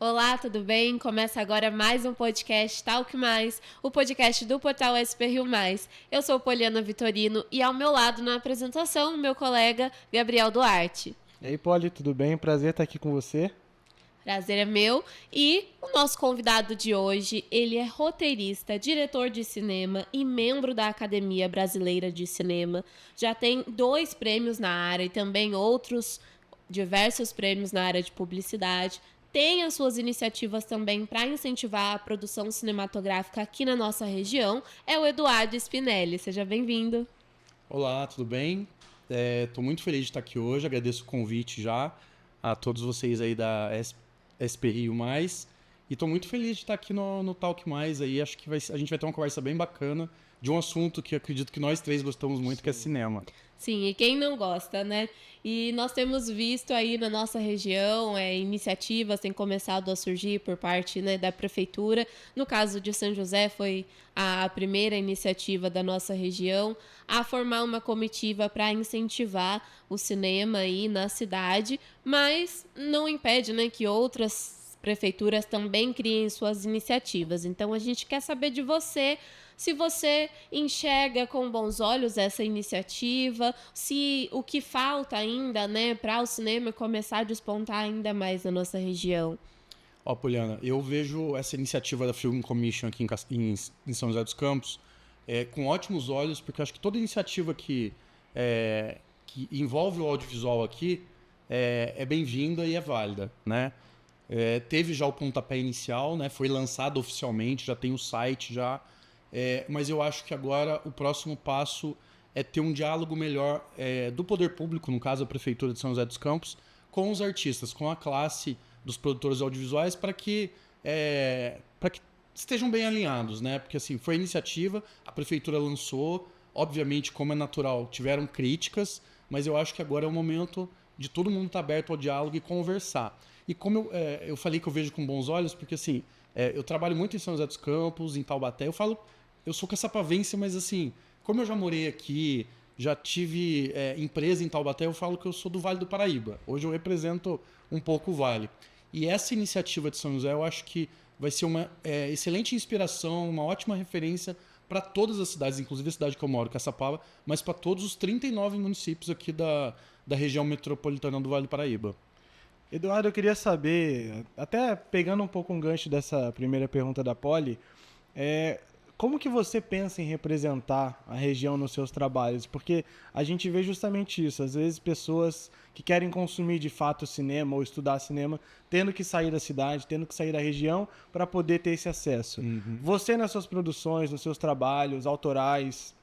Olá, tudo bem? Começa agora mais um podcast Talk Mais, o podcast do portal SP Rio Mais. Eu sou Poliana Vitorino e ao meu lado na apresentação, meu colega Gabriel Duarte. E aí, Poli, tudo bem? Prazer estar aqui com você. Prazer é meu. E o nosso convidado de hoje, ele é roteirista, diretor de cinema e membro da Academia Brasileira de Cinema. Já tem 2 prêmios na área e também outros diversos prêmios na área de publicidade. Tem as suas iniciativas também para incentivar a produção cinematográfica aqui na nossa região. É o Eduardo Spinelli. Seja bem-vindo. Olá, tudo bem? Estou muito feliz de estar aqui hoje. Agradeço o convite já a todos vocês aí da SP Rio Mais. E estou muito feliz de estar aqui no Talk Mais. Aí. Acho que a gente vai ter uma conversa bem bacana de um assunto que acredito que nós 3 gostamos muito, que é cinema. Sim, e quem não gosta, né? E nós temos visto aí na nossa região iniciativas têm começado a surgir por parte, né, da prefeitura. No caso de São José, foi a primeira iniciativa da nossa região a formar uma comitiva para incentivar o cinema aí na cidade, mas não impede, né, que outras prefeituras também criem suas iniciativas. Então a gente quer saber de você, se você enxerga com bons olhos essa iniciativa, se o que falta ainda, né, para o cinema começar a despontar ainda mais na nossa região. Ó, Poliana, eu vejo essa iniciativa da Film Commission aqui em São José dos Campos com ótimos olhos, porque eu acho que toda iniciativa que envolve o audiovisual aqui é bem-vinda e é válida, né? Teve já o pontapé inicial, né? Foi lançado oficialmente, já tem o site já. Mas eu acho que agora o próximo passo é ter um diálogo melhor do poder público, no caso a Prefeitura de São José dos Campos, com os artistas, com a classe dos produtores audiovisuais, para que estejam bem alinhados, né? Porque assim, foi a iniciativa, a Prefeitura lançou, obviamente, como é natural, tiveram críticas, mas eu acho que agora é o momento de todo mundo estar aberto ao diálogo e conversar. E como eu falei que eu vejo com bons olhos, porque assim, eu trabalho muito em São José dos Campos, em Taubaté, eu sou caçapavense, mas assim, como eu já morei aqui, já tive empresa em Taubaté, eu falo que eu sou do Vale do Paraíba. Hoje eu represento um pouco o Vale. E essa iniciativa de São José, eu acho que vai ser uma excelente inspiração, uma ótima referência para todas as cidades, inclusive a cidade que eu moro, Caçapava, mas para todos os 39 municípios aqui da região metropolitana do Vale do Paraíba. Eduardo, eu queria saber, até pegando um pouco um gancho dessa primeira pergunta da Poli, como que você pensa em representar a região nos seus trabalhos? Porque a gente vê justamente isso, às vezes pessoas que querem consumir de fato cinema ou estudar cinema, tendo que sair da cidade, tendo que sair da região para poder ter esse acesso. Uhum. Você nas suas produções, nos seus trabalhos autorais,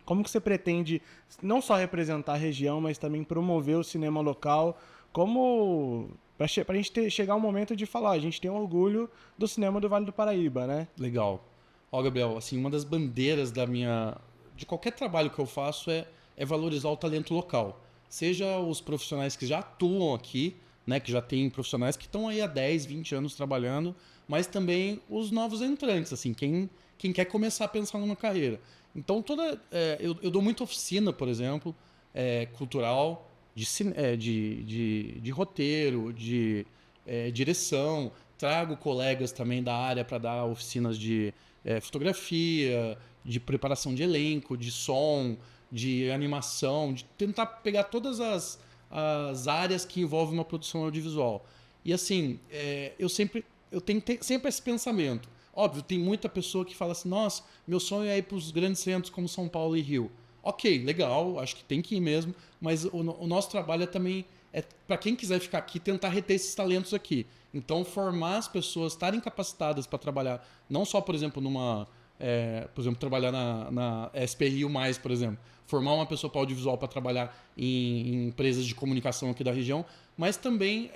como que você pretende não só representar a região, mas também promover o cinema local, como para a gente chegar um momento de falar, a gente tem orgulho do cinema do Vale do Paraíba, né? Legal. Ó, Gabriel, assim, uma das bandeiras de qualquer trabalho que eu faço é valorizar o talento local. Seja os profissionais que já atuam aqui, né, que já tem profissionais que estão aí há 10, 20 anos trabalhando, mas também os novos entrantes, assim, quem quer começar a pensar numa carreira. Então, eu dou muita oficina, por exemplo, cultural, de roteiro, de direção. Trago colegas também da área para dar oficinas de fotografia, de preparação de elenco, de som, de animação, de tentar pegar todas as áreas que envolvem uma produção audiovisual. E assim, eu tenho sempre esse pensamento. Óbvio, tem muita pessoa que fala assim, nossa, meu sonho é ir para os grandes centros como São Paulo e Rio. Ok, legal, acho que tem que ir mesmo, mas o nosso trabalho também para quem quiser ficar aqui, tentar reter esses talentos aqui. Então, formar as pessoas, estarem capacitadas para trabalhar, não só, por exemplo, trabalhar na SP Rio+, por exemplo, formar uma pessoa para audiovisual para trabalhar em empresas de comunicação aqui da região, mas também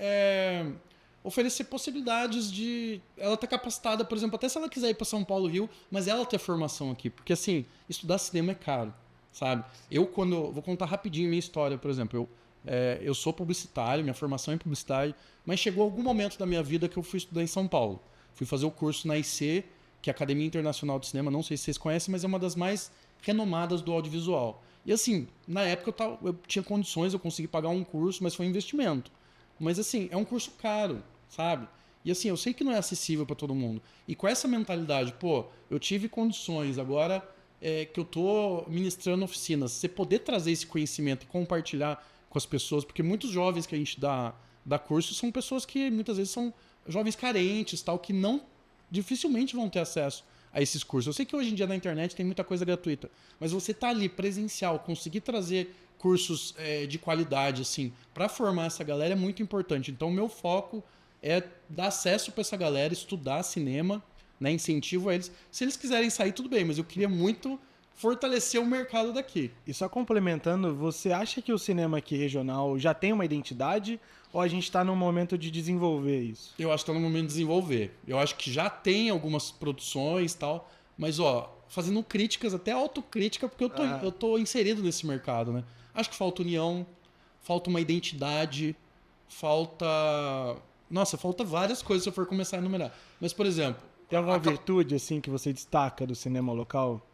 oferecer possibilidades de ela estar capacitada, por exemplo, até se ela quiser ir para São Paulo, Rio, mas ela ter formação aqui, porque assim, estudar cinema é caro, sabe? Vou contar rapidinho minha história, por exemplo, eu sou publicitário, minha formação é em publicidade, mas chegou algum momento da minha vida que eu fui estudar em São Paulo. Fui fazer o curso na IC, que é a Academia Internacional de Cinema, não sei se vocês conhecem, mas é uma das mais renomadas do audiovisual. E assim, na época eu tinha condições, eu consegui pagar um curso, mas foi um investimento. Mas assim, é um curso caro, sabe? E assim, eu sei que não é acessível para todo mundo. E com essa mentalidade, pô, eu tive condições, agora que eu tô ministrando oficinas, você poder trazer esse conhecimento e compartilhar com as pessoas, porque muitos jovens que a gente dá curso são pessoas que muitas vezes são jovens carentes, tal, que não dificilmente vão ter acesso a esses cursos. Eu sei que hoje em dia na internet tem muita coisa gratuita, mas você tá ali presencial, conseguir trazer cursos de qualidade assim, para formar essa galera é muito importante. Então o meu foco é dar acesso para essa galera, estudar cinema, né? Incentivo a eles. Se eles quiserem sair, tudo bem, mas eu queria muito fortalecer o mercado daqui. E só complementando, você acha que o cinema aqui regional já tem uma identidade ou a gente está num momento de desenvolver isso? Eu acho que está no momento de desenvolver. Eu acho que já tem algumas produções e tal, mas fazendo críticas, até autocrítica, porque eu tô inserido nesse mercado, né? Acho que falta união, falta uma identidade, falta várias coisas se eu for começar a enumerar. Mas, por exemplo... Tem alguma virtude, assim, que você destaca do cinema local?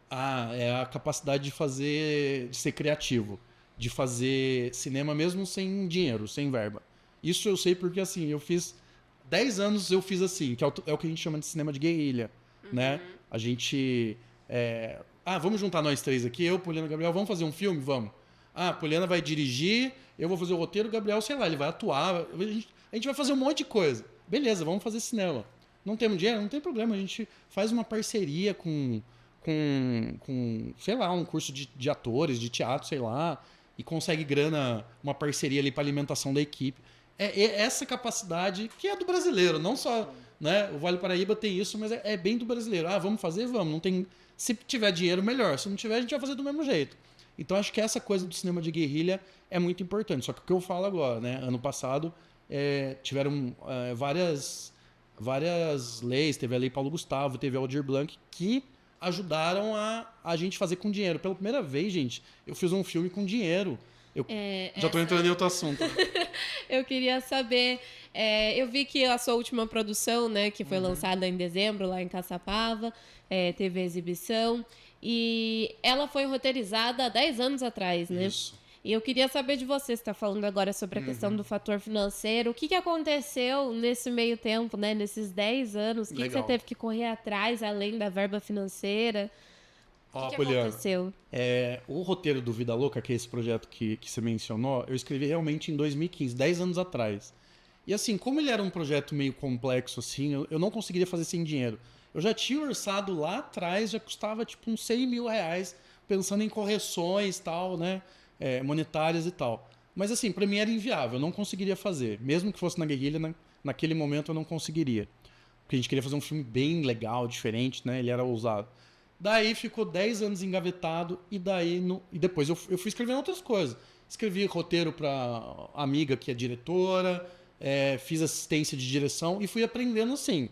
É a capacidade de ser criativo. De fazer cinema mesmo sem dinheiro, sem verba. Isso eu sei porque, assim, eu fiz... 10 anos eu fiz assim, que é o que a gente chama de cinema de guerrilha, né? A gente... vamos juntar nós três aqui, eu, Poliana e Gabriel, vamos fazer um filme? Vamos. Poliana vai dirigir, eu vou fazer o roteiro, o Gabriel, sei lá, ele vai atuar, a gente vai fazer um monte de coisa. Beleza, vamos fazer cinema. Não temos dinheiro? Não tem problema, a gente faz uma parceria com sei lá, um curso de atores, de teatro, sei lá, e consegue grana, uma parceria ali para alimentação da equipe. É essa capacidade que é do brasileiro, não só, né? O Vale Paraíba tem isso, mas é bem do brasileiro. Vamos fazer? Vamos. Não tem, se tiver dinheiro, melhor. Se não tiver, a gente vai fazer do mesmo jeito. Então, acho que essa coisa do cinema de guerrilha é muito importante. Só que o que eu falo agora, né? Ano passado, tiveram várias leis. Teve a Lei Paulo Gustavo, teve a Aldir Blanc, que ajudaram a gente fazer com dinheiro. Pela primeira vez, gente, eu fiz um filme com dinheiro. Já estou entrando em outro assunto. Eu queria saber, eu vi que a sua última produção, né, que foi lançada em dezembro lá em Caçapava, teve a exibição, e ela foi roteirizada há 10 anos atrás, né? Isso. E eu queria saber de você, você está falando agora sobre a questão do fator financeiro, o que aconteceu nesse meio tempo, né, nesses 10 anos, o que você teve que correr atrás, além da verba financeira? O que aconteceu? O roteiro do Vida Louca, que é esse projeto que você mencionou, eu escrevi realmente em 2015, 10 anos atrás. E assim, como ele era um projeto meio complexo, assim, eu não conseguiria fazer sem dinheiro. Eu já tinha orçado lá atrás, já custava tipo uns 100 mil reais, pensando em correções e tal, né? Monetárias e tal. Mas assim, para mim era inviável, eu não conseguiria fazer. Mesmo que fosse na guerrilha, naquele momento eu não conseguiria. Porque a gente queria fazer um filme bem legal, diferente, né? Ele era ousado. Daí ficou 10 anos engavetado e depois eu fui escrevendo outras coisas. Escrevi roteiro para amiga que é diretora, fiz assistência de direção e fui aprendendo assim,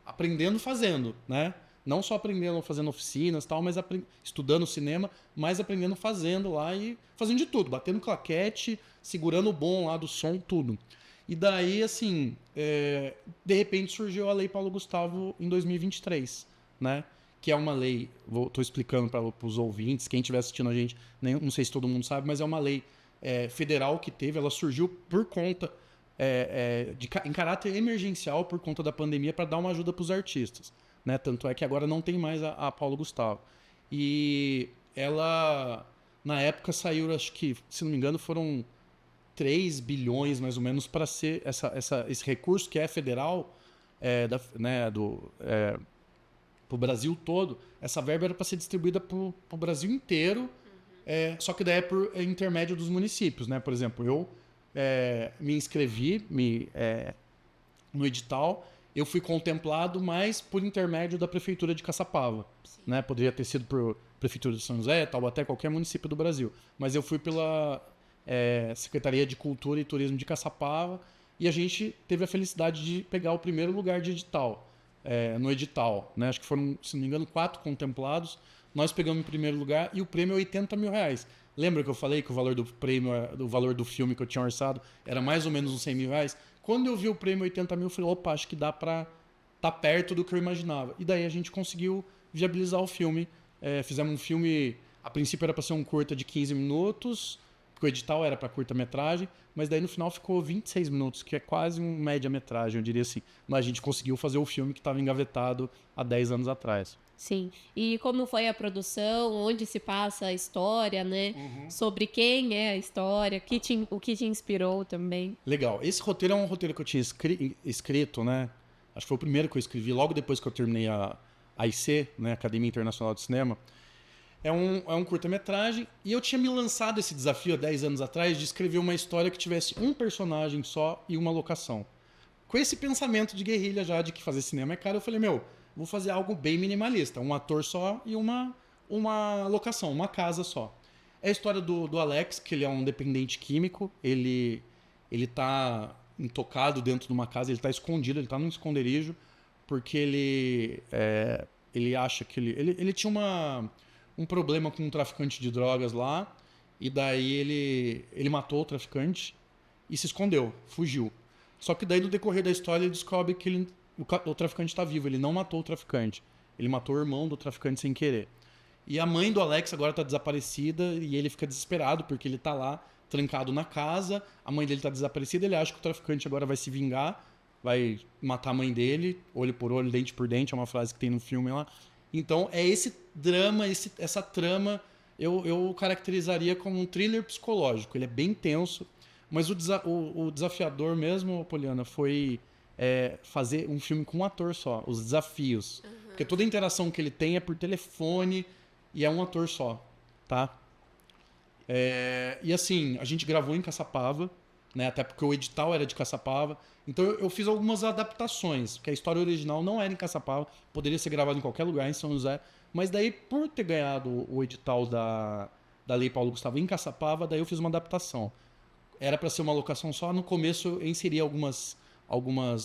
aprendendo fazendo, né? Não só aprendendo fazendo oficinas, tal, mas estudando cinema, mas aprendendo fazendo lá e fazendo de tudo, batendo claquete, segurando o bom lá do som, tudo. E daí, assim, de repente surgiu a Lei Paulo Gustavo em 2023, né? Que é uma lei, estou explicando para os ouvintes, quem estiver assistindo a gente, não sei se todo mundo sabe, mas é uma lei federal que teve, ela surgiu por conta, em caráter emergencial, por conta da pandemia, para dar uma ajuda para os artistas. Né? Tanto é que agora não tem mais a Paulo Gustavo. E ela, na época, saiu, acho que, se não me engano, foram 3 bilhões, mais ou menos, para ser esse recurso que é federal, para o Brasil todo. Essa verba era para ser distribuída para o Brasil inteiro, só que daí é por intermédio dos municípios. Né? Por exemplo, eu me inscrevi no edital, eu fui contemplado, mas por intermédio da Prefeitura de Caçapava. Né? Poderia ter sido por Prefeitura de São José, Taubaté, qualquer município do Brasil. Mas eu fui pela Secretaria de Cultura e Turismo de Caçapava e a gente teve a felicidade de pegar o primeiro lugar de edital. No edital, né? Acho que foram, se não me engano, 4 contemplados. Nós pegamos em primeiro lugar e o prêmio é 80 mil reais. Lembra que eu falei que o valor do prêmio, o valor do filme que eu tinha orçado era mais ou menos uns 100 mil reais? Quando eu vi o prêmio 80 mil, eu falei, opa, acho que dá pra tá perto do que eu imaginava. E daí a gente conseguiu viabilizar o filme. Fizemos um filme, a princípio era para ser um curta de 15 minutos, Porque o edital era para curta-metragem, mas daí no final ficou 26 minutos, que é quase um média-metragem, eu diria assim. Mas a gente conseguiu fazer o filme que estava engavetado há 10 anos atrás. Sim. E como foi a produção, onde se passa a história, né? Sobre quem é a história, o que te inspirou também. Legal. Esse roteiro é um roteiro que eu tinha escrito, né? Acho que foi o primeiro que eu escrevi logo depois que eu terminei a AIC, né? Academia Internacional de Cinema. É um curta-metragem e eu tinha me lançado esse desafio há 10 anos atrás de escrever uma história que tivesse um personagem só e uma locação. Com esse pensamento de guerrilha já, de que fazer cinema é caro, eu falei, vou fazer algo bem minimalista. Um ator só e uma locação, uma casa só. É a história do Alex, que ele é um dependente químico. Ele tá intocado dentro de uma casa, ele tá escondido, ele tá num esconderijo, porque ele acha que ele tinha um problema com um traficante de drogas lá, e daí ele matou o traficante e se escondeu, fugiu. Só que daí no decorrer da história ele descobre que o traficante está vivo, ele não matou o traficante, ele matou o irmão do traficante sem querer. E a mãe do Alex agora está desaparecida e ele fica desesperado porque ele está lá trancado na casa, a mãe dele está desaparecida, ele acha que o traficante agora vai se vingar, vai matar a mãe dele, olho por olho, dente por dente, é uma frase que tem no filme lá. Então é esse drama, essa trama, eu caracterizaria como um thriller psicológico. Ele é bem tenso, mas o desafiador mesmo, Poliana, foi fazer um filme com um ator só, os desafios. Porque toda a interação que ele tem é por telefone e é um ator só, tá? E assim, a gente gravou em Caçapava, né? Até porque o edital era de Caçapava. Então eu fiz algumas adaptações, porque a história original não era em Caçapava, poderia ser gravado em qualquer lugar em São José, mas daí por ter ganhado o edital da Lei Paulo Gustavo em Caçapava, daí eu fiz uma adaptação. Era para ser uma locação só, no começo eu inseri algumas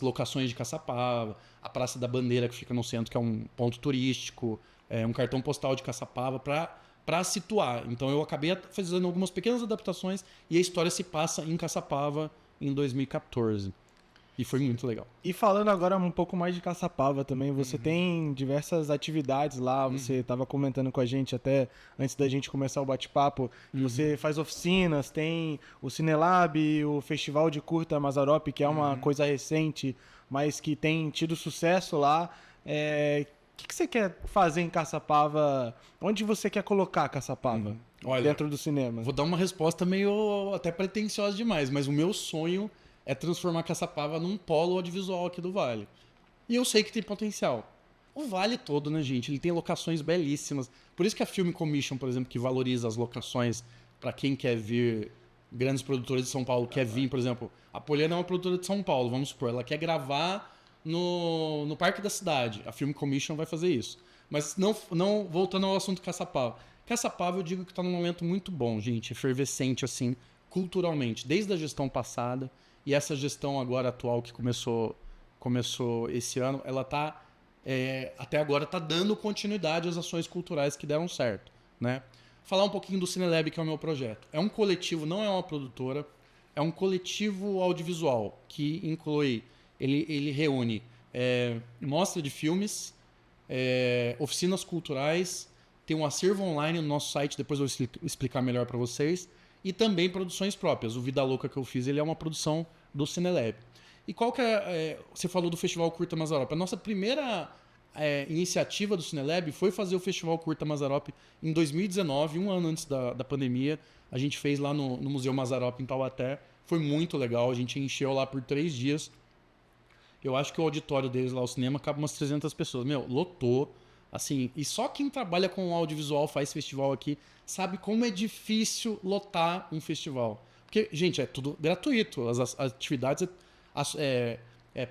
locações de Caçapava, a Praça da Bandeira que fica no centro, que é um ponto turístico, um cartão postal de Caçapava para situar. Então eu acabei fazendo algumas pequenas adaptações e a história se passa em Caçapava em 2014. E foi muito legal. E falando agora um pouco mais de Caçapava também, você tem diversas atividades lá, você estava comentando com a gente até antes da gente começar o bate-papo, você faz oficinas, tem o Cinelab, o Festival de Curta Mazzaropi, que é uma coisa recente, mas que tem tido sucesso lá. O que você quer fazer em Caçapava? Onde você quer colocar Caçapava dentro do cinema? Vou dar uma resposta meio até pretensiosa demais, mas o meu sonho é transformar Caçapava num polo audiovisual aqui do Vale. E eu sei que tem potencial. O Vale todo, né, gente? Ele tem locações belíssimas. Por isso que a Film Commission, por exemplo, que valoriza as locações para quem quer vir, grandes produtores de São Paulo, quer vir, por exemplo, a Poliana é uma produtora de São Paulo, vamos supor, ela quer gravar no Parque da Cidade. A Film Commission vai fazer isso. Mas não voltando ao assunto Caçapava. Caçapava eu digo que está num momento muito bom, gente, efervescente, assim, culturalmente, desde a gestão passada. E essa gestão agora atual que começou esse ano, ela tá até agora está dando continuidade às ações culturais que deram certo, né? Falar um pouquinho do Cinelab, que é o meu projeto. É um coletivo, não é uma produtora, é um coletivo audiovisual que inclui, ele reúne mostra de filmes, oficinas culturais, tem um acervo online no nosso site, depois eu vou explicar melhor para vocês, e também produções próprias. O Vida Louca que eu fiz, ele é uma produção do Cinelab. E qual que você falou do Festival Curta Mazzaropi. A nossa primeira iniciativa do Cinelab foi fazer o Festival Curta Mazzaropi em 2019, um ano antes da pandemia. A gente fez lá no Museu Mazzaropi em Taubaté. Foi muito legal, a gente encheu lá por 3 dias. Eu acho que o auditório deles lá, o cinema, cabe umas 300 pessoas. Lotou. Assim, e só quem trabalha com audiovisual, faz festival aqui, sabe como é difícil lotar um festival. Porque, gente, é tudo gratuito. As atividades,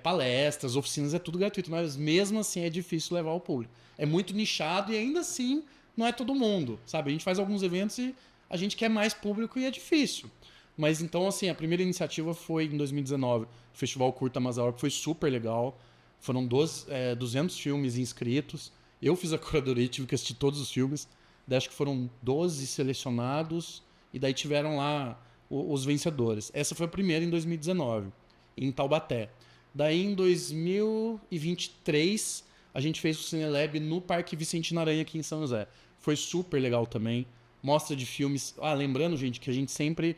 palestras, oficinas, é tudo gratuito. Mas mesmo assim é difícil levar o público. É muito nichado e ainda assim não é todo mundo, sabe? A gente faz alguns eventos e a gente quer mais público e é difícil. Mas então, assim, a primeira iniciativa foi em 2019. O Festival Curta Mazzaropi foi super legal. Foram 200 filmes inscritos. Eu fiz a curadoria e tive que assistir todos os filmes. Daí acho que foram 12 selecionados. E daí tiveram lá os vencedores. Essa foi a primeira em 2019, em Taubaté. Daí em 2023, a gente fez o Cinelab no Parque Vicente Aranha aqui em São José. Foi super legal também. mostra de filmes. Lembrando, gente, que a gente sempre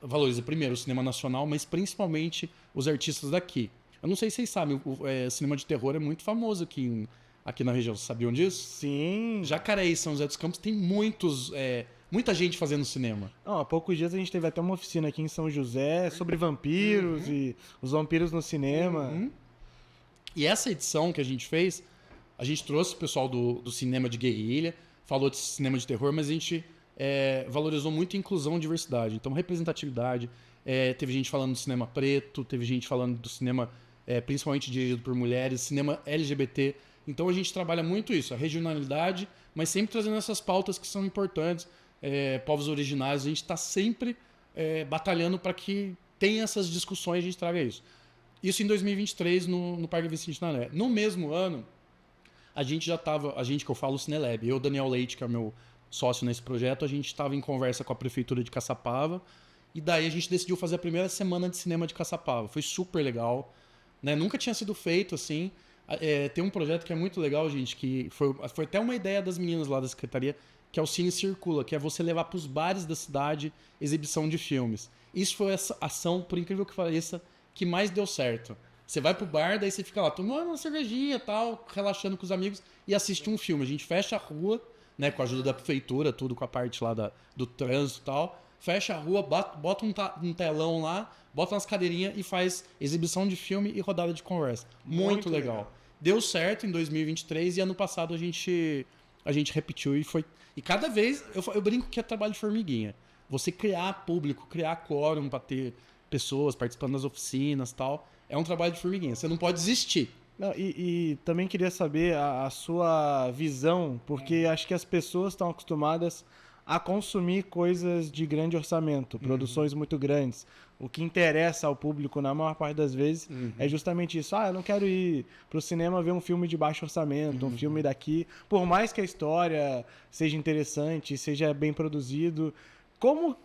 valoriza primeiro o cinema nacional, mas principalmente os artistas daqui. Eu não sei se vocês sabem, o cinema de terror é muito famoso aqui na região. Vocês sabiam disso? Sim. Jacareí e São José dos Campos tem muita gente fazendo cinema. Não, há poucos dias a gente teve até uma oficina aqui em São José sobre vampiros e os vampiros no cinema. E essa edição que a gente fez, a gente trouxe o pessoal do cinema de guerrilha, falou de cinema de terror, mas a gente valorizou muito inclusão e diversidade. Então, representatividade. Teve gente falando do cinema preto, teve gente falando do cinema principalmente dirigido por mulheres, cinema LGBT. Então, a gente trabalha muito isso, a regionalidade, mas sempre trazendo essas pautas que são importantes. Povos originários, a gente está sempre batalhando para que tenha essas discussões e a gente traga isso. Isso em 2023, no Parque Vicente Naré. No mesmo ano, a gente que eu falo, o Cinelab, eu, Daniel Leite, que é o meu sócio nesse projeto, a gente estava em conversa com a Prefeitura de Caçapava, e daí a gente decidiu fazer a primeira semana de cinema de Caçapava. Foi super legal, né? Nunca tinha sido feito assim. Tem um projeto que é muito legal, gente, que foi até uma ideia das meninas lá da Secretaria, que é o Cine Circula, que é você levar para os bares da cidade exibição de filmes. Isso foi essa ação, por incrível que pareça, que mais deu certo. Você vai pro bar, daí você fica lá tomando uma cervejinha e tal, relaxando com os amigos e assiste um filme. A gente fecha a rua, né, com a ajuda da prefeitura, tudo com a parte lá do trânsito e tal. Fecha a rua, bota um telão lá, bota umas cadeirinhas e faz exibição de filme e rodada de conversa. Muito legal. Deu certo em 2023 e ano passado a gente repetiu e foi... E cada vez, eu brinco que é trabalho de formiguinha. Você criar público, criar quórum para ter pessoas participando das oficinas e tal, é um trabalho de formiguinha. Você não pode desistir. Não, e também queria saber a sua visão, porque acho que as pessoas estão acostumadas a consumir coisas de grande orçamento, produções muito grandes. O que interessa ao público, na maior parte das vezes, é justamente isso. Eu não quero ir pro cinema ver um filme de baixo orçamento, um filme daqui. Por mais que a história seja interessante, seja bem produzido, como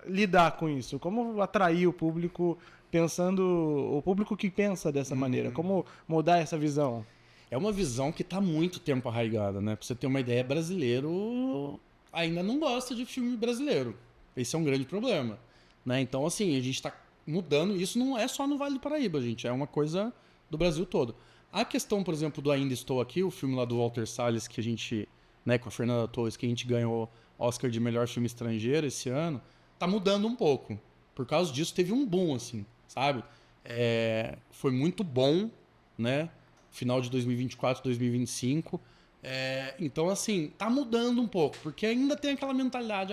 lidar com isso? Como atrair o público o público que pensa dessa maneira? Como mudar essa visão? É uma visão que está há muito tempo arraigada, né? Pra você ter uma ideia, brasileiro ainda não gosta de filme brasileiro. Esse é um grande problema, né? Então, assim, a gente está mudando. Isso não é só no Vale do Paraíba, gente. É uma coisa do Brasil todo. A questão, por exemplo, do Ainda Estou Aqui, o filme lá do Walter Salles, que a gente, né, com a Fernanda Torres, que a gente ganhou Oscar de melhor filme estrangeiro esse ano, tá mudando um pouco. Por causa disso, teve um boom, assim, sabe? Foi muito bom, né? Final de 2024, 2025. Então, assim, tá mudando um pouco, porque ainda tem aquela mentalidade,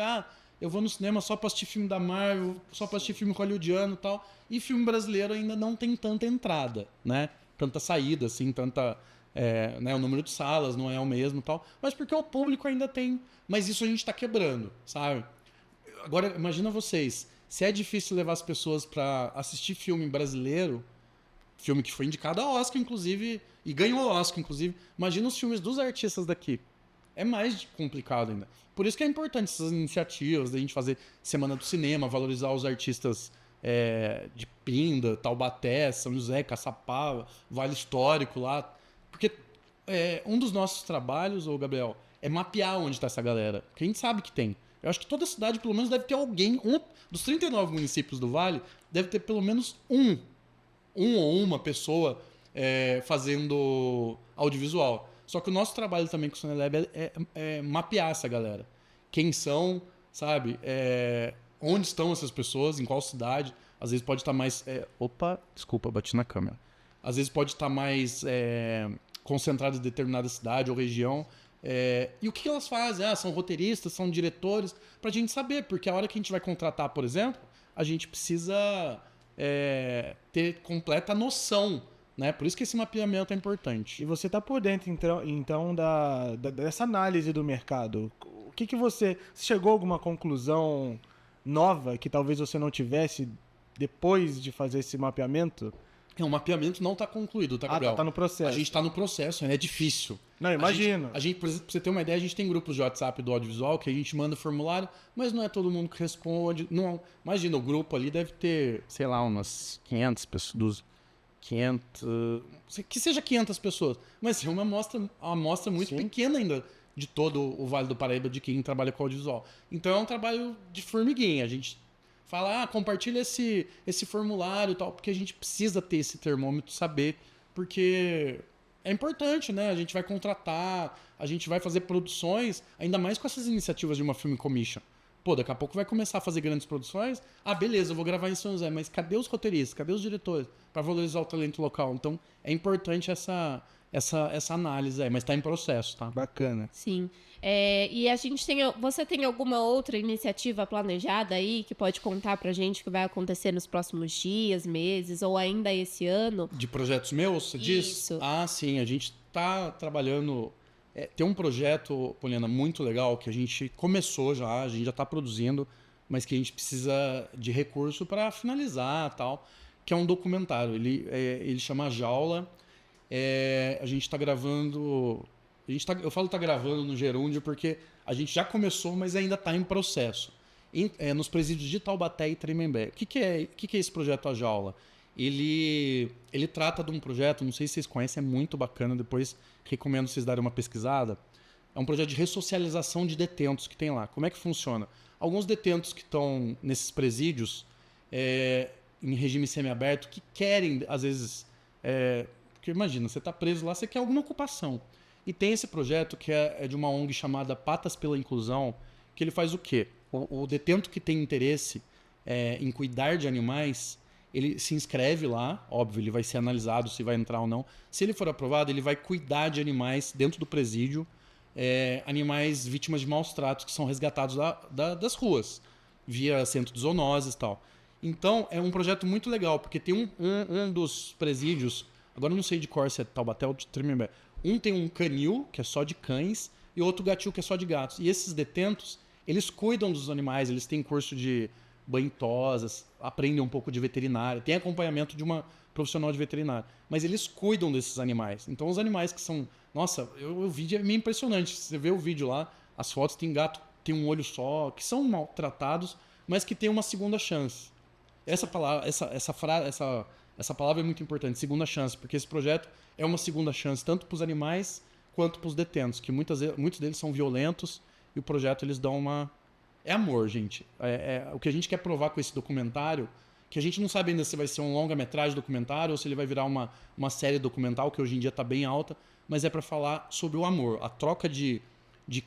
eu vou no cinema só pra assistir filme da Marvel, só pra assistir filme hollywoodiano e tal, e filme brasileiro ainda não tem tanta entrada, né? Tanta saída, assim, né, o número de salas não é o mesmo e tal, mas porque o público ainda tem, mas isso a gente tá quebrando, sabe? Agora, imagina vocês, se é difícil levar as pessoas pra assistir filme brasileiro, filme que foi indicado a Oscar, inclusive, e ganhou o Oscar, inclusive. Imagina os filmes dos artistas daqui. É mais complicado ainda. Por isso que é importante essas iniciativas, da gente fazer Semana do Cinema, valorizar os artistas de Pinda, Taubaté, São José, Caçapava, Vale Histórico lá. Porque um dos nossos trabalhos, Gabriel, é mapear onde está essa galera. Porque a gente sabe que tem. Eu acho que toda cidade, pelo menos, deve ter alguém. Dos 39 municípios do Vale, deve ter pelo menos um ou uma pessoa fazendo audiovisual. Só que o nosso trabalho também com o Cinelab é mapear essa galera. Quem são, sabe? Onde estão essas pessoas, em qual cidade. Às vezes pode estar mais... Opa, desculpa, bati na câmera. Às vezes pode estar mais concentrado em determinada cidade ou região. E o que elas fazem? São roteiristas, são diretores, pra gente saber. Porque a hora que a gente vai contratar, por exemplo, a gente precisa... ter completa noção, né? Por isso que esse mapeamento é importante. E você está por dentro, então dessa análise do mercado. O que você chegou a alguma conclusão nova que talvez você não tivesse depois de fazer esse mapeamento? O mapeamento não está concluído, tá, Gabriel? Tá no processo. A gente está no processo, é difícil. Não, imagino. A gente, pra você ter uma ideia, a gente tem grupos de WhatsApp do audiovisual que a gente manda formulário, mas não é todo mundo que responde. Não, imagina, o grupo ali deve ter, sei lá, umas 500 pessoas, 500... Que seja 500 pessoas, mas é uma amostra muito pequena ainda de todo o Vale do Paraíba de quem trabalha com audiovisual. Então é um trabalho de formiguinha. A gente fala, compartilha esse formulário e tal, porque a gente precisa ter esse termômetro, saber, porque é importante, né? A gente vai contratar, a gente vai fazer produções, ainda mais com essas iniciativas de uma Film Commission. Pô, daqui a pouco vai começar a fazer grandes produções. Ah, beleza, eu vou gravar em São José, mas cadê os roteiristas? Cadê os diretores? Para valorizar o talento local. Então, é importante essa análise aí, mas está em processo, tá? Bacana. Sim. E a gente você tem alguma outra iniciativa planejada aí que pode contar pra gente que vai acontecer nos próximos dias, meses ou ainda esse ano? De projetos meus, você diz? Isso. Ah, sim, a gente está trabalhando. Tem um projeto, Poliana, muito legal que a gente começou já, a gente já está produzindo, mas que a gente precisa de recurso para finalizar tal, que é um documentário. Ele chama Jaula. A gente está gravando. Eu falo tá gravando no gerúndio porque a gente já começou, mas ainda está em processo. Nos presídios de Taubaté e Tremembé. O que é esse projeto A Jaula? Ele trata de um projeto, não sei se vocês conhecem, é muito bacana, depois recomendo vocês darem uma pesquisada. É um projeto de ressocialização de detentos que tem lá. Como é que funciona? Alguns detentos que estão nesses presídios, em regime semiaberto, que querem, às vezes... porque imagina, você está preso lá, você quer alguma ocupação. E tem esse projeto que é de uma ONG chamada Patas pela Inclusão, que ele faz o quê? O detento que tem interesse em cuidar de animais, ele se inscreve lá, óbvio, ele vai ser analisado se vai entrar ou não. Se ele for aprovado, ele vai cuidar de animais dentro do presídio, animais vítimas de maus tratos que são resgatados das ruas, via centro de zoonoses e tal. Então, é um projeto muito legal, porque tem um dos presídios, agora eu não sei de cor se é Taubaté ou de Tremembé, um tem um canil, que é só de cães, e outro gatil, que é só de gatos. E esses detentos, eles cuidam dos animais, eles têm curso de banho-tosas, aprendem um pouco de veterinária, tem acompanhamento de uma profissional de veterinária, mas eles cuidam desses animais. Então os animais que são... Nossa, o vídeo é meio impressionante. Você vê o vídeo lá, as fotos, tem gato, tem um olho só, que são maltratados, mas que tem uma segunda chance. Essa palavra, essa palavra é muito importante, segunda chance, porque esse projeto é uma segunda chance, tanto para os animais quanto para os detentos, que muitos deles são violentos, e o projeto eles dão uma... É amor, gente. O que a gente quer provar com esse documentário, que a gente não sabe ainda se vai ser um longa-metragem documentário ou se ele vai virar uma série documental, que hoje em dia está bem alta, mas é para falar sobre o amor, a troca de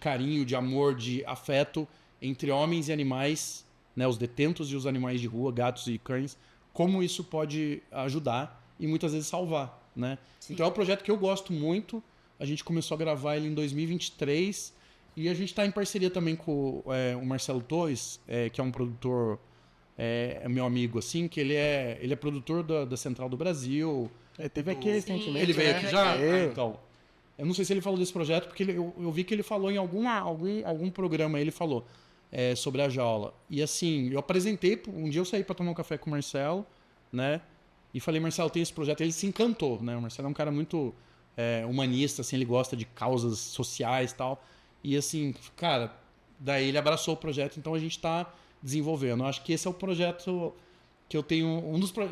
carinho, de amor, de afeto entre homens e animais, né, os detentos e os animais de rua, gatos e cães, como isso pode ajudar e muitas vezes salvar, né? Então é um projeto que eu gosto muito. A gente começou a gravar ele em 2023 e a gente está em parceria também com o Marcelo Torres, que é um produtor, meu amigo, assim, que ele é produtor da Central do Brasil. Teve aqui recentemente. Ele veio aqui já? É. Então, eu não sei se ele falou desse projeto, porque eu vi que ele falou em algum programa, ele falou sobre a jaula. E assim, eu apresentei, um dia eu saí para tomar um café com o Marcelo, né? E falei, Marcelo, tem esse projeto. Ele se encantou, né? O Marcelo é um cara muito humanista, assim, ele gosta de causas sociais e tal. E assim, cara, daí ele abraçou o projeto, então a gente está desenvolvendo. Eu acho que esse é o projeto que eu tenho...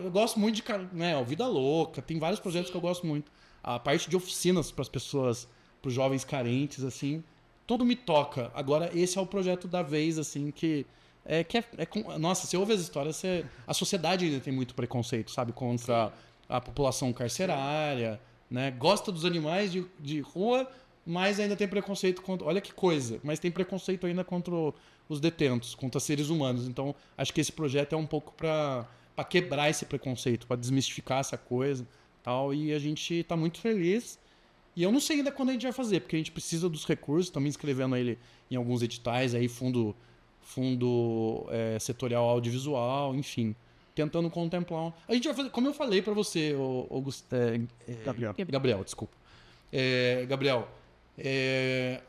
eu gosto muito de, né, o Vida Louca, tem vários projetos que eu gosto muito. A parte de oficinas para as pessoas, para os jovens carentes, assim, tudo me toca. Agora, esse é o projeto da vez, assim, nossa, você ouve as histórias, a sociedade ainda tem muito preconceito, sabe? Contra a população carcerária, né? Gosta dos animais de rua, mas ainda tem preconceito contra... Olha que coisa, mas tem preconceito ainda contra os detentos, contra seres humanos. Então, acho que esse projeto é um pouco para quebrar esse preconceito, para desmistificar essa coisa, tal. E a gente está muito feliz. E eu não sei ainda quando a gente vai fazer, porque a gente precisa dos recursos, estamos inscrevendo ele em alguns editais, aí fundo setorial audiovisual, enfim, tentando contemplar. A gente vai fazer, como eu falei para você, Gabriel, desculpa. Gabriel,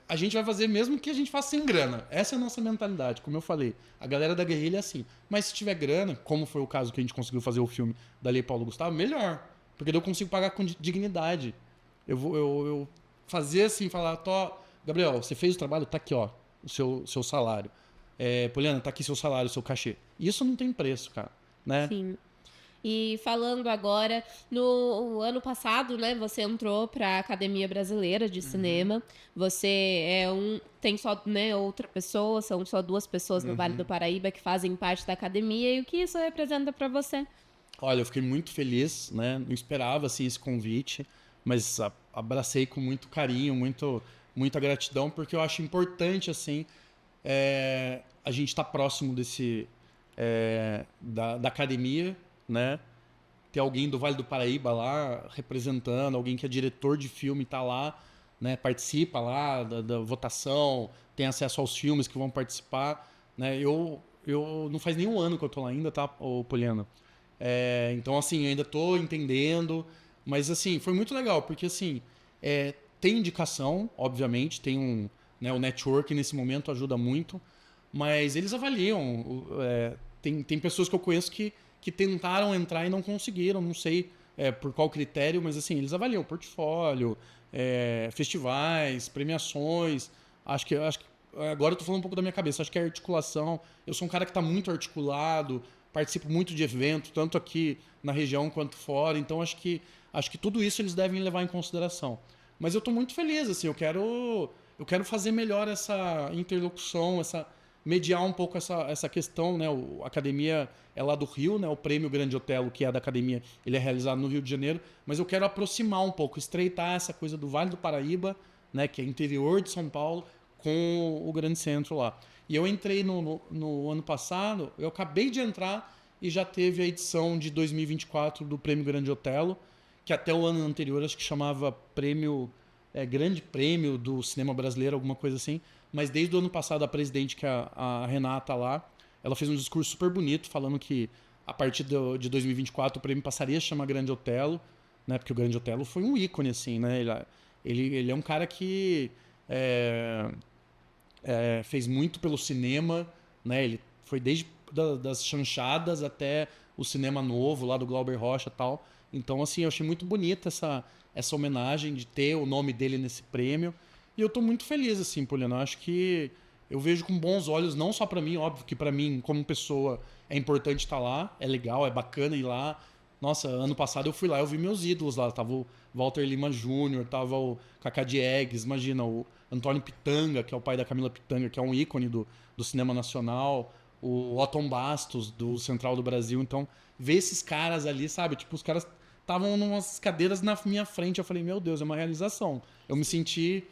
a gente vai fazer mesmo que a gente faça sem grana. Essa é a nossa mentalidade, como eu falei. A galera da guerrilha é assim. Mas se tiver grana, como foi o caso que a gente conseguiu fazer o filme da Lei Paulo Gustavo, melhor. Porque daí eu consigo pagar com dignidade. Eu fazer assim, falar, Gabriel, você fez o trabalho, tá aqui, ó, o seu salário. Poliana, tá aqui seu salário, seu cachê. Isso não tem preço, cara, né? Sim. E falando agora, no ano passado, né, você entrou para a Academia Brasileira de Cinema. Você tem só, né, outra pessoa, são só 2 pessoas no Vale do Paraíba que fazem parte da academia. E o que isso representa para você? Olha, eu fiquei muito feliz, né? Não esperava assim esse convite, mas abracei com muito carinho, muita gratidão, porque eu acho importante assim a gente estar próximo da academia, né? Ter alguém do Vale do Paraíba lá representando, alguém que é diretor de filme tá lá, né? Participa lá da votação, tem acesso aos filmes que vão participar, né? Eu não faz nem um ano que eu tô lá ainda, tá, Poliana? Então, assim, eu ainda tô entendendo, mas, assim, foi muito legal, porque, assim, tem indicação, obviamente, tem né, o network nesse momento ajuda muito, mas eles avaliam. Tem pessoas que eu conheço que tentaram entrar e não conseguiram, não sei por qual critério, mas, assim, eles avaliam portfólio, festivais, premiações. Acho que agora eu tô falando um pouco da minha cabeça, acho que é articulação. Eu sou um cara que tá muito articulado, participo muito de eventos, tanto aqui na região quanto fora, então acho que tudo isso eles devem levar em consideração. Mas eu estou muito feliz, assim, eu quero fazer melhor essa interlocução, mediar um pouco essa questão, né? A academia é lá do Rio, né? O Prêmio Grande Otelo, que é da academia, ele é realizado no Rio de Janeiro, mas eu quero aproximar um pouco, estreitar essa coisa do Vale do Paraíba, né? Que é interior de São Paulo, com o grande centro lá. E eu entrei no ano passado, eu acabei de entrar e já teve a edição de 2024 do Prêmio Grande Otelo, que até o ano anterior acho que chamava Grande Prêmio do Cinema Brasileiro, alguma coisa assim. Mas desde o ano passado a presidente, que é a Renata lá, ela fez um discurso super bonito falando que a partir de 2024 o prêmio passaria a chamar Grande Otelo, né? Porque o Grande Otelo foi um ícone, assim, né? Ele é um cara que fez muito pelo cinema, né? Ele foi desde das chanchadas até o cinema novo lá do Glauber Rocha e tal. Então, assim, eu achei muito bonita essa homenagem de ter o nome dele nesse prêmio. E eu tô muito feliz, assim, Poliana. Eu acho que eu vejo com bons olhos, não só para mim, óbvio que para mim, como pessoa, é importante estar lá, é legal, é bacana ir lá. Nossa, ano passado eu fui lá, eu vi meus ídolos lá. Tava o Walter Lima Jr., tava o Cacá Diegues, imagina, o Antônio Pitanga, que é o pai da Camila Pitanga, que é um ícone do cinema nacional, o Otton Bastos, do Central do Brasil. Então, ver esses caras ali, sabe? Tipo, os caras estavam numas cadeiras na minha frente. Eu falei, meu Deus, é uma realização. Eu me senti,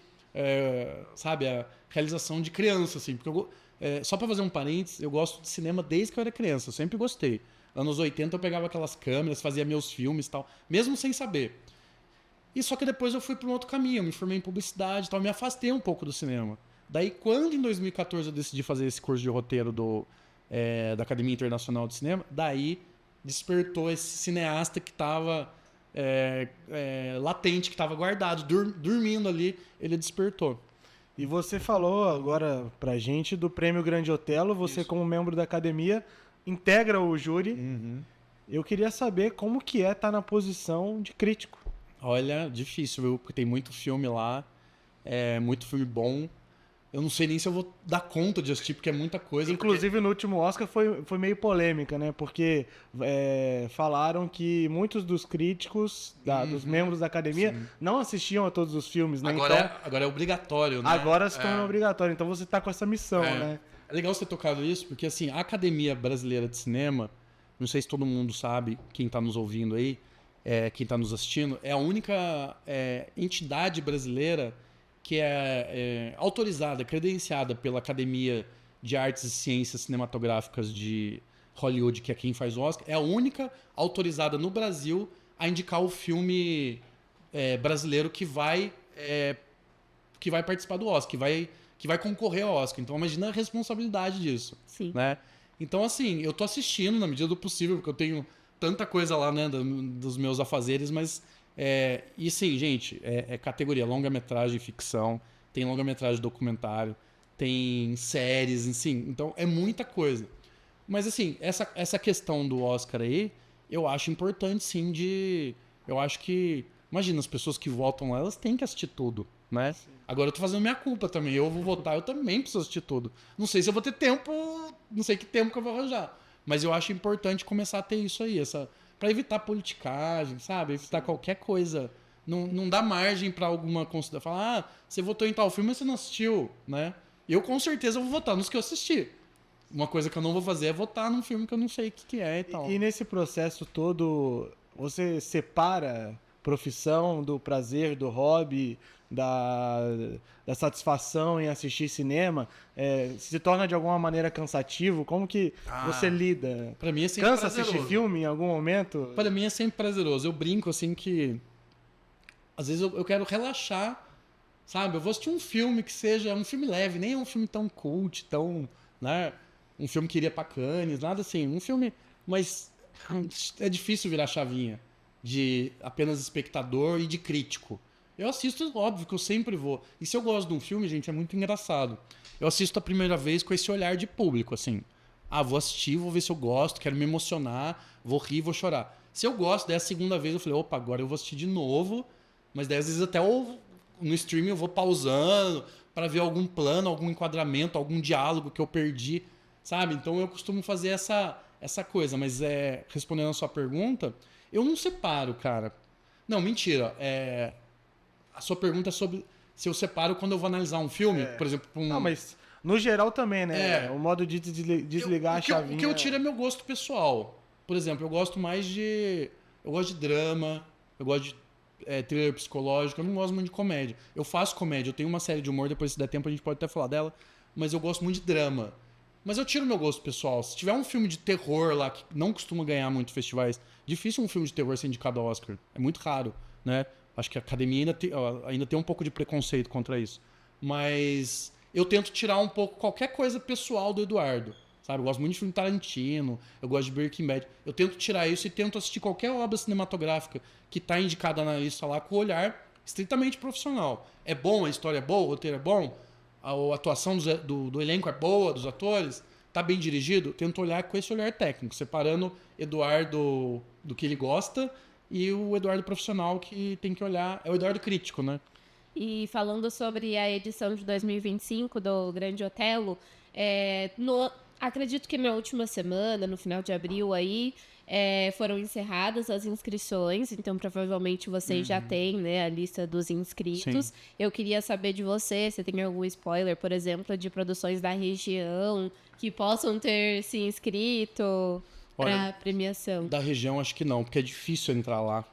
sabe, a realização de criança, assim. Porque só pra fazer um parênteses, eu gosto de cinema desde que eu era criança. Eu sempre gostei. Anos 80 eu pegava aquelas câmeras, fazia meus filmes e tal, mesmo sem saber. E só que depois eu fui para um outro caminho, eu me formei em publicidade e tal, me afastei um pouco do cinema. Daí, quando em 2014 eu decidi fazer esse curso de roteiro da Academia Internacional de Cinema, daí despertou esse cineasta que estava latente, que estava guardado, dormindo ali, ele despertou. E você falou agora pra gente do Prêmio Grande Otelo, você como membro da academia integra o júri. Uhum. Eu queria saber como que é estar na posição de crítico. Olha, difícil, viu? Porque tem muito filme lá, muito filme bom. Eu não sei nem se eu vou dar conta de assistir, porque é muita coisa. Inclusive, no último Oscar foi meio polêmica, né? Porque falaram que muitos dos críticos, dos membros da academia, não assistiam a todos os filmes, né? Agora é obrigatório, né? Agora se torna obrigatório. Então você tá com essa missão, né? É legal você ter tocado isso, porque assim, a Academia Brasileira de Cinema, não sei se todo mundo sabe, quem está nos ouvindo aí, quem está nos assistindo, é a única entidade brasileira que é autorizada, credenciada pela Academia de Artes e Ciências Cinematográficas de Hollywood, que é quem faz o Oscar, é a única autorizada no Brasil a indicar o filme brasileiro que vai participar do Oscar, que vai concorrer ao Oscar. Então, imagina a responsabilidade disso. Sim. Né? Então, assim, eu tô assistindo na medida do possível, porque eu tenho tanta coisa lá, né, dos meus afazeres, mas... e sim, gente, categoria longa-metragem, ficção, tem longa-metragem documentário, tem séries, assim, então é muita coisa. Mas, assim, essa questão do Oscar aí, eu acho importante, sim, eu acho que... Imagina, as pessoas que votam lá, elas têm que assistir tudo, né? Sim. Agora eu tô fazendo minha culpa também. Eu vou votar, eu também preciso assistir tudo. Não sei se eu vou ter tempo, não sei que tempo que eu vou arranjar. Mas eu acho importante começar a ter isso aí, pra evitar politicagem, sabe? Evitar qualquer coisa. Não dá margem pra alguma consideração. Falar, você votou em tal filme, mas você não assistiu, né? Eu com certeza vou votar nos que eu assisti. Uma coisa que eu não vou fazer é votar num filme que eu não sei o que é e tal. E nesse processo todo, você separa profissão do prazer, do hobby, da satisfação em assistir cinema? Se torna de alguma maneira cansativo? Como que você lida? Pra mim é sempre Cansa prazeroso. assistir filme em algum momento? Pra mim é sempre prazeroso. Eu brinco assim que às vezes eu quero relaxar, sabe? Eu vou assistir um filme que seja um filme leve, nem é um filme tão cult, tão, né? Um filme que iria pra Cannes, nada assim. Um filme, mas é difícil virar chavinha de apenas espectador e de crítico. Eu assisto, óbvio que eu sempre vou. E se eu gosto de um filme, gente, é muito engraçado. Eu assisto a primeira vez com esse olhar de público, assim. Vou assistir, vou ver se eu gosto, quero me emocionar, vou rir, vou chorar. Se eu gosto, daí a segunda vez eu falei, opa, agora eu vou assistir de novo. Mas daí às vezes até no streaming eu vou pausando para ver algum plano, algum enquadramento, algum diálogo que eu perdi, sabe? Então eu costumo fazer essa coisa. Mas respondendo a sua pergunta, eu não separo, cara. Não, mentira. A sua pergunta é sobre se eu separo quando eu vou analisar um filme, por exemplo... Não, mas no geral também, né? O modo de desligar a chavinha... O que eu tiro é meu gosto pessoal. Por exemplo, eu gosto mais de... Eu gosto de drama, eu gosto de thriller psicológico, eu não gosto muito de comédia. Eu faço comédia, eu tenho uma série de humor, depois se der tempo a gente pode até falar dela, mas eu gosto muito de drama. Mas eu tiro meu gosto pessoal. Se tiver um filme de terror lá, que não costuma ganhar muito festivais, difícil um filme de terror ser indicado ao Oscar. É muito raro, né? Acho que a academia ainda tem um pouco de preconceito contra isso. Mas eu tento tirar um pouco qualquer coisa pessoal do Eduardo. Sabe? Eu gosto muito de filme Tarantino, eu gosto de Breaking Bad. Eu tento tirar isso e tento assistir qualquer obra cinematográfica que está indicada na lista lá com o olhar estritamente profissional. É bom, a história é boa, o roteiro é bom, a atuação do elenco é boa, dos atores, tá bem dirigido. Tento olhar com esse olhar técnico, separando Eduardo do que ele gosta e o Eduardo profissional que tem que olhar. É o Eduardo crítico, né? E falando sobre a edição de 2025 do Grande Otelo, acredito que na última semana, no final de abril aí, foram encerradas as inscrições, então provavelmente vocês já têm, né, a lista dos inscritos. Sim. Eu queria saber de você, se tem algum spoiler, por exemplo, de produções da região que possam ter se inscrito para premiação. Da região acho que não, porque é difícil entrar lá.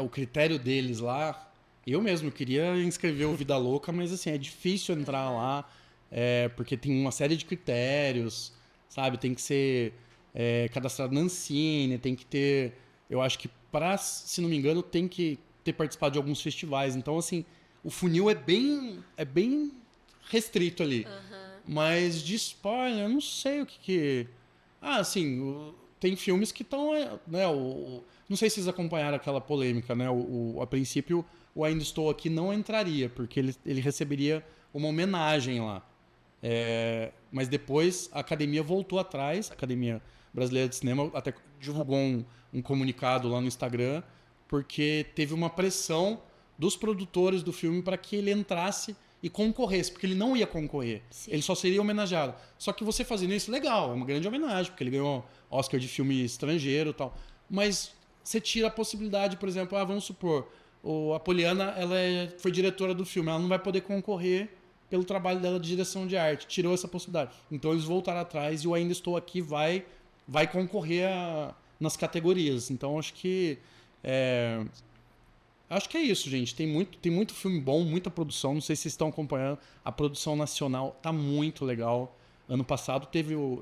O critério deles lá, eu mesmo queria inscrever o Vida Louca, mas assim, é difícil entrar lá, porque tem uma série de critérios, sabe? Tem que ser cadastrado na Ancine, tem que ter... Eu acho que, se não me engano, tem que ter participado de alguns festivais. Então, assim, o funil é bem restrito ali. Mas de spoiler, eu não sei o que... assim, tem filmes que estão... né, não sei se vocês acompanharam aquela polêmica, né? A princípio, o Ainda Estou Aqui não entraria, porque ele receberia uma homenagem lá. Mas depois a academia voltou atrás, a Academia Brasileira de Cinema até divulgou um comunicado lá no Instagram, porque teve uma pressão dos produtores do filme para que ele entrasse e concorresse, porque ele não ia concorrer. Sim. Ele só seria homenageado. Só que você fazendo isso, legal, é uma grande homenagem, porque ele ganhou Oscar de filme estrangeiro e tal. Mas você tira a possibilidade, por exemplo, vamos supor, a Poliana foi diretora do filme, ela não vai poder concorrer pelo trabalho dela de direção de arte. Tirou essa possibilidade. Então eles voltaram atrás e o Ainda Estou Aqui vai concorrer nas categorias. Então acho que é isso, gente. Tem muito filme bom, muita produção. Não sei se vocês estão acompanhando. A produção nacional tá muito legal. Ano passado teve o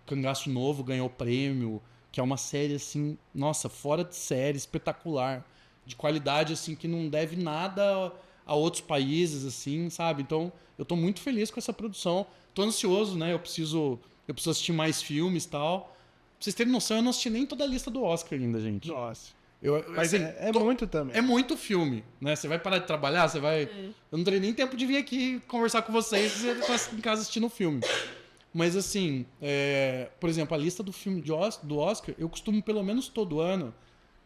Cangaço Novo, ganhou o prêmio, que é uma série assim, nossa, fora de série, espetacular, de qualidade assim que não deve nada a outros países, assim, sabe? Então, eu tô muito feliz com essa produção. Tô ansioso, né? Eu preciso assistir mais filmes e tal. Pra vocês terem noção, eu não assisti nem toda a lista do Oscar ainda, gente. Nossa. Mas assim, muito também. É muito filme, né? Você vai parar de trabalhar, você vai... Eu não terei nem tempo de vir aqui conversar com vocês e você tá em casa assistindo o filme. Mas, assim, por exemplo, a lista do filme do Oscar, eu costumo, pelo menos todo ano,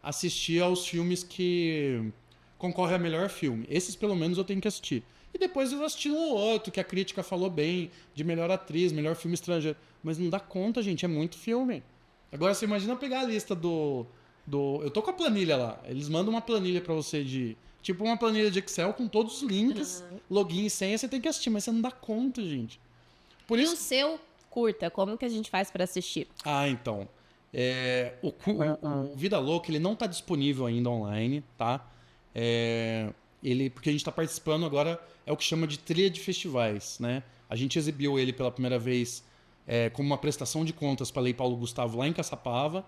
assistir aos filmes que concorre a melhor filme. Esses, pelo menos, eu tenho que assistir. E depois eu assisti um ou outro que a crítica falou bem, de melhor atriz, melhor filme estrangeiro. Mas não dá conta, gente, é muito filme. Agora, você imagina pegar a lista Eu tô com a planilha lá. Eles mandam uma planilha pra você de... Tipo uma planilha de Excel com todos os links, login e senha, você tem que assistir, mas você não dá conta, gente. Por E isso... o seu curta, como que a gente faz pra assistir? Então. O Vida Louca, ele não tá disponível ainda online, tá? Porque a gente tá participando agora, é o que chama de trilha de festivais, né? A gente exibiu ele pela primeira vez como uma prestação de contas para a Lei Paulo Gustavo lá em Caçapava.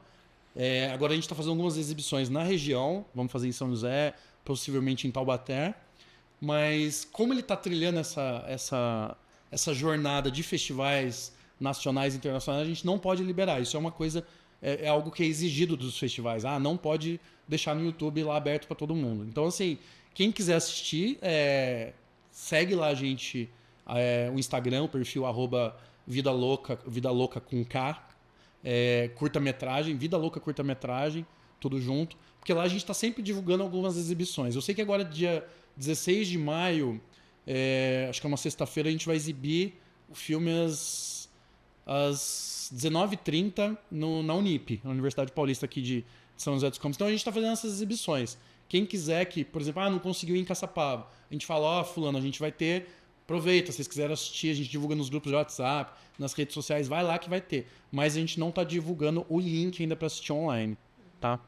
Agora a gente está fazendo algumas exibições na região, vamos fazer em São José, possivelmente em Taubaté. Mas como ele está trilhando essa jornada de festivais nacionais e internacionais, a gente não pode liberar. Isso é uma coisa, é algo que é exigido dos festivais. Não pode deixar no YouTube lá aberto para todo mundo. Então, assim, quem quiser assistir, segue lá a gente, o Instagram, o perfil @Vida Louca com K, curta-metragem, Vida Louca curta-metragem, tudo junto. Porque lá a gente está sempre divulgando algumas exibições. Eu sei que agora, dia 16 de maio, acho que é uma sexta-feira, a gente vai exibir o filme às 19h30 na Unip, na Universidade Paulista aqui de São José dos Campos. Então a gente está fazendo essas exibições. Quem quiser que, por exemplo, não conseguiu ir em Caçapava, a gente fala, fulano, a gente vai ter, aproveita, se vocês quiserem assistir, a gente divulga nos grupos de WhatsApp, nas redes sociais, vai lá que vai ter. Mas a gente não está divulgando o link ainda para assistir online, tá?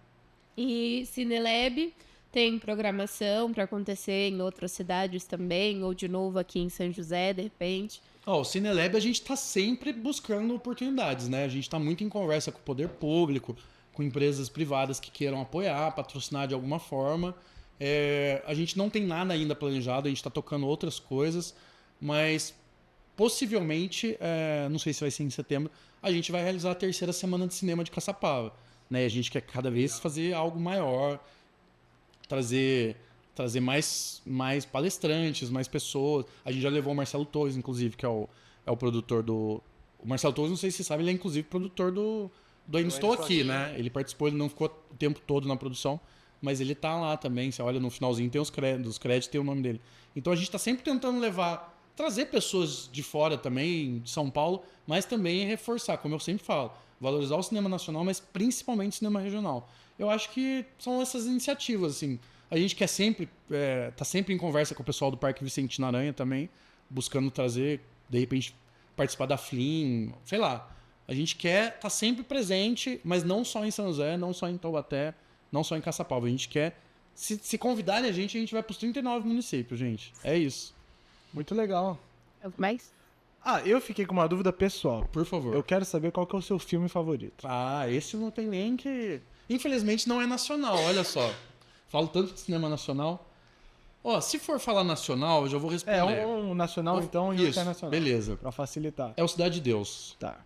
E Cinelab tem programação para acontecer em outras cidades também, ou de novo aqui em São José, de repente. O Cinelab a gente está sempre buscando oportunidades, né? A gente está muito em conversa com o poder público, com empresas privadas que queiram apoiar, patrocinar de alguma forma. A gente não tem nada ainda planejado, a gente está tocando outras coisas, mas possivelmente, não sei se vai ser em setembro, a gente vai realizar a 3ª Semana de Cinema de Caçapava. Né? A gente quer cada vez fazer algo maior, trazer mais palestrantes, mais pessoas. A gente já levou o Marcelo Torres, inclusive, que é o produtor do... O Marcelo Torres, não sei se você sabe, ele é inclusive produtor do Ainda Estou Aqui, né? Ele participou, ele não ficou o tempo todo na produção, mas ele tá lá também. Você olha no finalzinho, tem os créditos tem o nome dele. Então a gente tá sempre tentando trazer pessoas de fora também, de São Paulo, mas também reforçar, como eu sempre falo, valorizar o cinema nacional, mas principalmente o cinema regional. Eu acho que são essas iniciativas, assim. A gente quer sempre, tá sempre em conversa com o pessoal do Parque Vicentina Aranha também, buscando trazer, de repente, participar da FLIM, sei lá. A gente quer estar sempre presente, mas não só em São José, não só em Taubaté, não só em Caçapava. A gente quer, se convidarem a gente vai para os 39 municípios, gente. É isso. Muito legal. Mais? Eu fiquei com uma dúvida pessoal. Por favor. Eu quero saber qual que é o seu filme favorito. Esse não tem nem que... Infelizmente não é nacional, olha só. Falo tanto de cinema nacional. Se for falar nacional, eu já vou responder. Um nacional então e um internacional. Beleza. Pra facilitar. É o Cidade de Deus. Tá.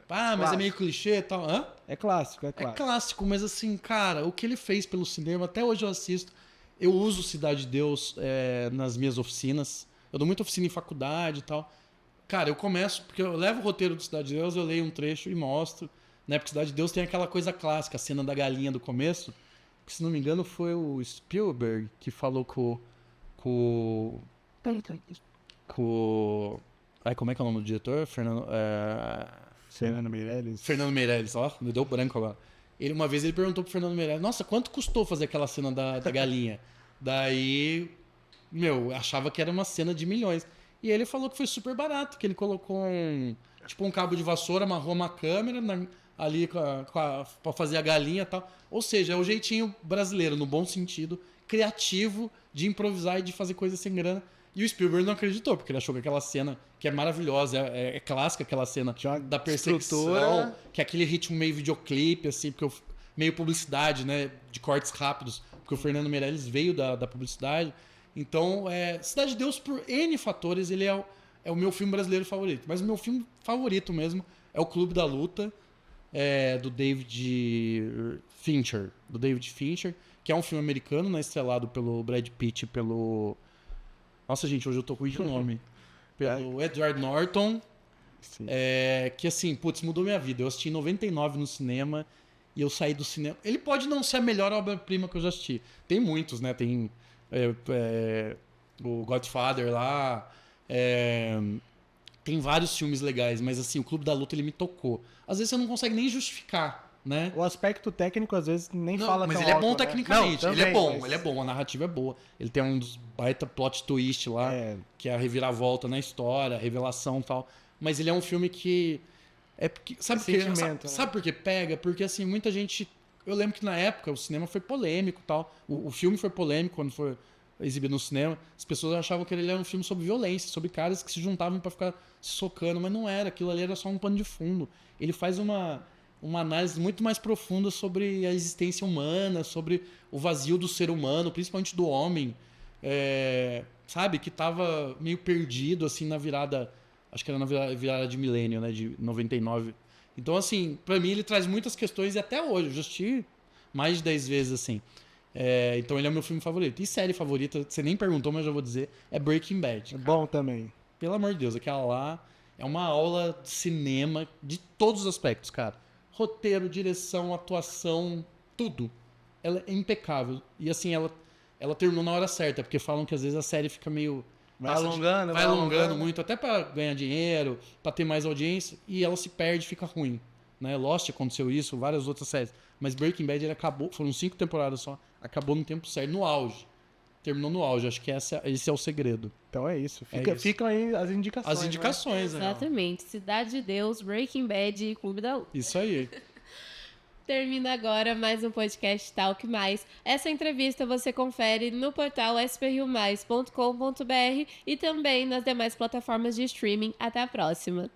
Mas Clássico. é meio clichê e tal. Hã? É clássico. É clássico, mas assim, cara, o que ele fez pelo cinema, até hoje eu assisto. Eu uso Cidade de Deus nas minhas oficinas. Eu dou muita oficina em faculdade e tal. Cara, eu começo, porque eu levo o roteiro do Cidade de Deus, eu leio um trecho e mostro. Né? Porque Cidade de Deus tem aquela coisa clássica, a cena da galinha do começo. Que, se não me engano, foi o Spielberg que falou com... como é que é o nome do diretor? Fernando Meirelles. Fernando Meirelles, me deu branco agora. Uma vez ele perguntou pro Fernando Meirelles, nossa, quanto custou fazer aquela cena da galinha? Daí, achava que era uma cena de milhões. E ele falou que foi super barato, que ele colocou um cabo de vassoura, amarrou uma câmera ali pra fazer a galinha e tal. Ou seja, é o jeitinho brasileiro, no bom sentido, criativo, de improvisar e de fazer coisas sem grana. E o Spielberg não acreditou, porque ele achou que aquela cena, que é maravilhosa, é clássica aquela cena da perseguição, que é aquele ritmo meio videoclipe, assim, meio publicidade, né, de cortes rápidos, porque o Fernando Meirelles veio da publicidade. Então, Cidade de Deus, por N fatores, ele é o meu filme brasileiro favorito. Mas o meu filme favorito mesmo é o Clube da Luta, do David Fincher. Que é um filme americano, né, estrelado pelo Brad Pitt e pelo... Nossa, gente, hoje eu tô com o nome. Pelo Edward Norton. Sim. Que assim, mudou minha vida. Eu assisti em 99 no cinema e eu saí do cinema. Ele pode não ser a melhor obra-prima que eu já assisti. Tem muitos, né? Tem o Godfather lá. Tem vários filmes legais, mas assim, o Clube da Luta ele me tocou. Às vezes você não consegue nem justificar né? O aspecto técnico, às vezes, nem Não, fala mas tão ele é bom alto, né? tecnicamente. Não, ele é também, bom, mas- ele é bom, a narrativa é boa. Ele tem uns baita plot twist lá, É. que é a reviravolta na história, a revelação e tal. Mas ele é um filme que. É porque, sabe, É por quê? sentimento, né? Sabe por que pega? Porque assim, muita gente. Eu lembro que na época o cinema foi polêmico e tal. O filme foi polêmico quando foi exibido no cinema. As pessoas achavam que ele era um filme sobre violência, sobre caras que se juntavam pra ficar se socando, mas não era. Aquilo ali era só um pano de fundo. Ele faz uma análise muito mais profunda sobre a existência humana, sobre o vazio do ser humano, principalmente do homem, sabe? Que tava meio perdido, assim, na virada... Acho que era na virada de milênio, né? De 99. Então, assim, pra mim ele traz muitas questões e até hoje. Eu já assisti mais de 10 vezes, assim. Então ele é o meu filme favorito. E série favorita, você nem perguntou, mas eu já vou dizer, é Breaking Bad. É bom também. Pelo amor de Deus, aquela lá é uma aula de cinema de todos os aspectos, cara. Roteiro, direção, atuação, tudo. Ela é impecável. E assim, ela terminou na hora certa, porque falam que às vezes a série fica meio... Vai alongando, vai alongando muito, até pra ganhar dinheiro, pra ter mais audiência, e ela se perde, fica ruim. Né? Lost aconteceu isso, várias outras séries. Mas Breaking Bad ele acabou, foram 5 temporadas só, acabou no tempo certo, no auge. Terminou no auge, acho que esse é o segredo. Então é isso. É isso. Ficam aí as indicações. As indicações, né? Exatamente. Cidade de Deus, Breaking Bad e Clube da Luta. Isso aí. Termina agora mais um podcast Talk Mais. Essa entrevista você confere no portal sprriomais.com.br e também nas demais plataformas de streaming. Até a próxima.